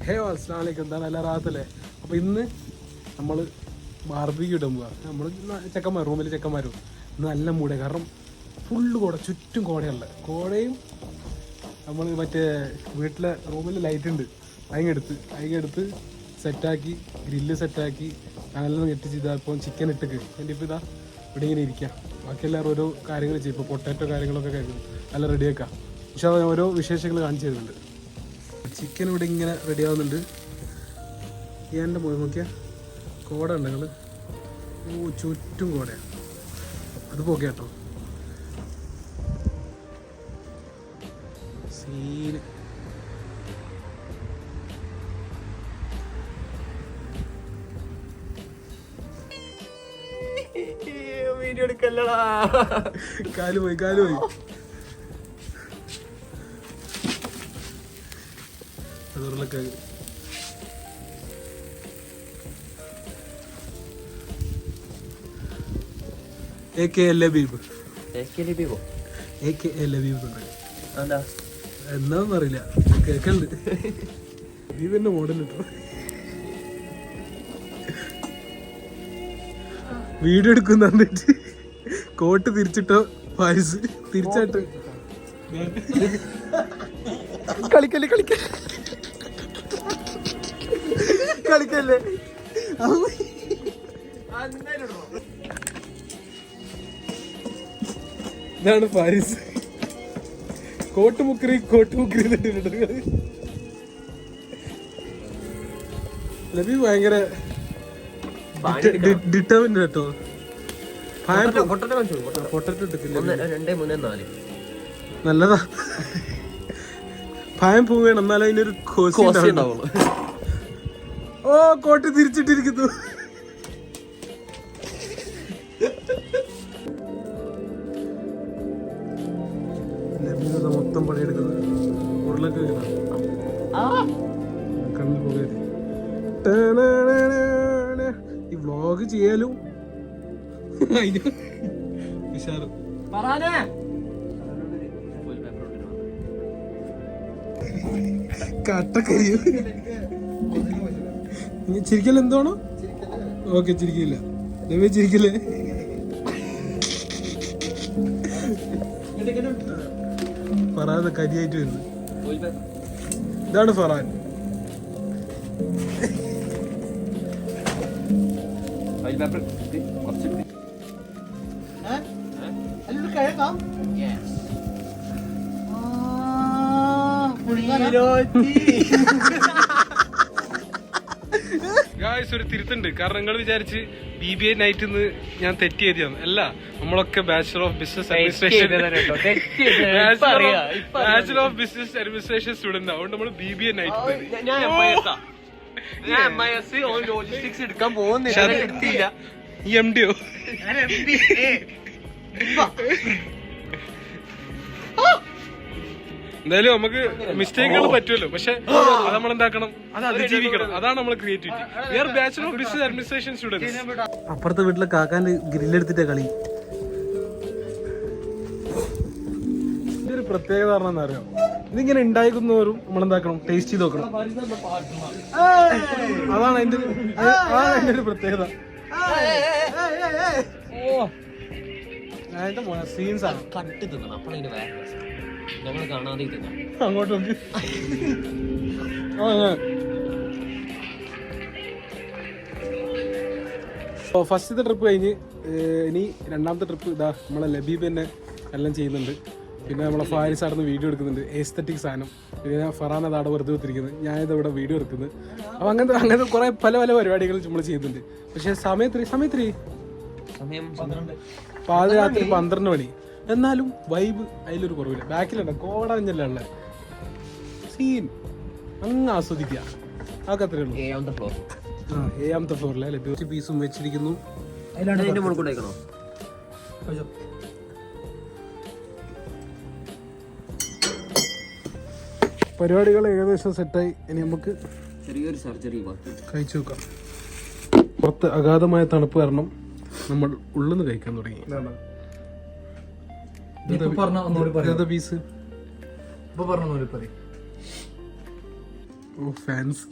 ഹേ അസ്സലാമു അലൈക്കും. എന്താണ് എല്ലാ റാഹത്തല്ലേ? അപ്പോൾ ഇന്ന് നമ്മൾ ബാർബിക്യൂ ഇടാൻ പോവാ. നമ്മൾ ചെക്കന്മാർ റൂമിൽ ചെക്കന്മാരും ഇന്ന് നല്ല മൂടെ, കാരണം ഫുള്ള് കോട, ചുറ്റും കോടയുള്ള കോടയും. നമ്മൾ മറ്റേ വീട്ടിലെ റൂമിൽ ലൈറ്റ് ഉണ്ട്, അതിങ്ങെടുത്ത് സെറ്റാക്കി, ഗ്രില്ല് സെറ്റാക്കി നല്ല ഞെട്ടിച്ച് ഇതാ. ഇപ്പോൾ ചിക്കൻ ഇട്ടേക്ക് എൻ്റെ ഇപ്പോൾ ഇതാ ഇവിടെ ഇങ്ങനെ ഇരിക്കുക. ബാക്കി എല്ലാവരും ഓരോ കാര്യങ്ങൾ ചെയ്യും. ഇപ്പോൾ പൊട്ടാറ്റോ കാര്യങ്ങളൊക്കെ കഴിക്കും, നല്ല റെഡിയാക്കാം. പക്ഷേ അത് ഓരോ വിശേഷങ്ങൾ കാണിച്ചു തരുന്നുണ്ട്. ചിക്കൻ ഇവിടെ ഇങ്ങനെ റെഡി ആവുന്നുണ്ട്. എൻ്റെ മുഖം നോക്കിയാൽ കോട ഉണ്ട് നിങ്ങൾ. ഓ ചുറ്റും കോടയാണ്, അത് പോക്കെ കേട്ടോ സീന്. വീഡിയോ എടുക്കല്ലടാ. കാല് പോയി അതുള്ളൊക്കെ എന്താണെന്ന് അറിയില്ല, കേക്കണ്ട് ലബീബിന്റെ മോഡൽ ഇട്ടോ. വീഡിയോ എടുക്കുന്ന കോട്ട് തിരിച്ചിട്ടോ, പായസ് തിരിച്ചായിട്ട് കളിക്കല്ലേ ഇതാണ് പാരീസ്. കോട്ട് മുക്കറി ലബീബ് ഭയങ്കര ഡിറ്റർമിൻഡ് കേട്ടോ. നല്ലതാ, ഭയം പോവുകയാണ്, എന്നാലും അതിനൊരു കോസ്റ്റ് ഉണ്ടാവുള്ളൂ. ഓ കോട്ട് തിരിച്ചിട്ടിരിക്കുന്നു. ലബീബ് മൊത്തം പണിയെടുക്കുന്നത് ഉരുളൊക്കെ കണ്ണിൽ പോകരുത്. ഈ വ്ലോഗ് ചെയ്യാലും വിശാറ് കട്ടക്കരിയോ. ചിരിക്കൽ എന്താണോ? ഓക്കെ ചിരിക്കില്ല, ലബീബ് ചിരിക്കില്ലേ? ഫറാദ് കരിയായിട്ട് വരുന്നു. ഇതാണ് ഫറാൻ. ഒരു തിരുത്തുണ്ട്, കാരണം നിങ്ങൾ വിചാരിച്ച് BBA നൈറ്റ് ഞാൻ തെറ്റി എഴുതിയാണ്. അല്ല, നമ്മളൊക്കെ bachelor of business administration student, അതുകൊണ്ട് നമ്മൾ BBA നൈറ്റ്. ലോജിസ്റ്റിക്സ് എടുക്കാൻ പോകുന്നില്ല. MDO എന്തായാലും നമുക്ക് മിസ്റ്റേക്കുകൾ പറ്റുമല്ലോ, പക്ഷെ അത് നമ്മൾ എന്താക്കണം, അത് അതിജീവിക്കണം. അതാണ് നമ്മൾ creativity. We are bachelor of business administration students. അപ്പുറത്തെ വീട്ടിലെ കാക്കാന്റെ ഗ്രില്ലെടുത്തിട്ടേ കളി. ഇതിന്റെ ഒരു പ്രത്യേകത പറഞ്ഞാൽ അറിയാം, ഇതിങ്ങനെ ഉണ്ടാക്കുന്നവരും നമ്മളെന്താക്കണം, ടേസ്റ്റ് ചെയ്ത് നോക്കണം. അതാണ് അതിന്റെ ഒരു പ്രത്യേകത. ഓ അതിന്റെ സീൻസ് ആണ്. കട്ട് തിന്നണം, അപ്പോഴതിന് വേറെ നമ്മൾ കാണാതെ അങ്ങോട്ട് നോക്കി. ഫസ്റ്റത്തെ ട്രിപ്പ് കഴിഞ്ഞ് ഇനി രണ്ടാമത്തെ ട്രിപ്പ് ഇതാ നമ്മളെ ലബീബ് തന്നെ എല്ലാം ചെയ്യുന്നുണ്ട്. പിന്നെ നമ്മളെ ഫാരിസ് ആടുന്ന് വീഡിയോ എടുക്കുന്നുണ്ട്, എസ്തറ്റിക് സാധനം. പിന്നെ ഫറാൻ അതാണ് വെറുതെ കുത്തിരിക്കുന്നത്, ഞാനിത് ഇവിടെ വീഡിയോ എടുക്കുന്നത്. അപ്പോൾ അങ്ങനത്തെ കുറേ പല പരിപാടികൾ നമ്മൾ ചെയ്യുന്നുണ്ട്. പക്ഷേ സമയത്ത് പാതിരാത്രി 12 മണി. എന്നാലും വൈബ് അതിലൊരു കുറവില്ല. ബാക്കിലുണ്ട് കോടഞ്ഞല്ല ഉള്ള സീൻ, അങ്ങ് ആസ്വദിക്കുക. അതൊക്കെ അത്രേ ഉള്ളൂ. 7ാമത്തെ ഫ്ലോറിലെ ലഭ്യ പീസും വെച്ചിരിക്കുന്നു. പരിപാടികൾ ഏകദേശം സെറ്റായി. ഇനി നമുക്ക് ചെറിയൊരു സർജറി കഴിച്ചു നോക്കാം. പുറത്ത് അഗാധമായ തണുപ്പ് കാരണം നമ്മൾ ഉള്ളിന്ന് കഴിക്കാൻ തുടങ്ങി. പീസ് ഓ ഫാൻസ്